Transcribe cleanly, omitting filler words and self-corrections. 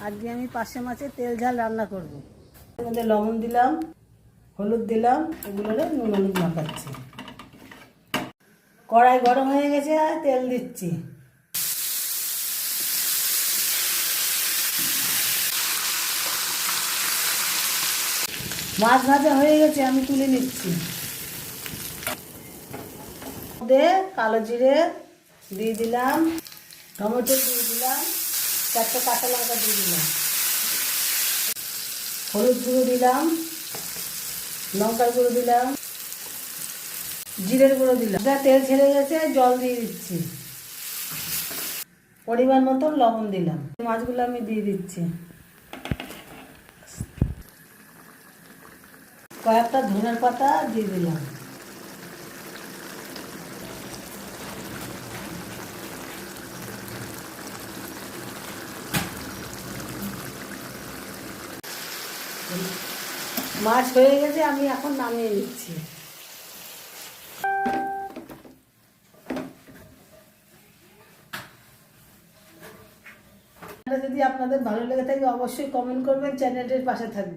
আজকে আমি পার্শে মাছের তেল ঝাল রান্না করব। এর মধ্যে লবণ দিলাম, হলুদ দিলাম, এগুলোরে নুন হলুদ মাখাচ্ছি। কড়াই গরম হয়ে গেছে, আর তেল দিচ্ছি। মাছ ভাজা হয়ে গেছে, আমি তুলে নিচ্ছি। কালো জিরে দিয়ে দিলাম, টমেটো দিয়ে দিলাম, 4টে কাঁচা লঙ্কা দিয়ে দিলাম, হলুদ গুঁড়ো দিলাম, লঙ্কার গুঁড়ো দিলাম, জিরের গুঁড়ো দিলাম। তেল ছেড়ে গেছে, জল দিয়ে দিচ্ছি। পরিমাণ মতো লবণ দিলাম। মাছগুলো আমি দিয়ে দিচ্ছি। কয়েকটা ধনের পাতা দিয়ে দিলাম। মাছ হয়ে গেছে, আমি এখন নামিয়ে নিচ্ছি। যদি আপনাদের ভালো লেগে থাকে অবশ্যই কমেন্ট করবেন, চ্যানেলটির পাশে থাকবেন।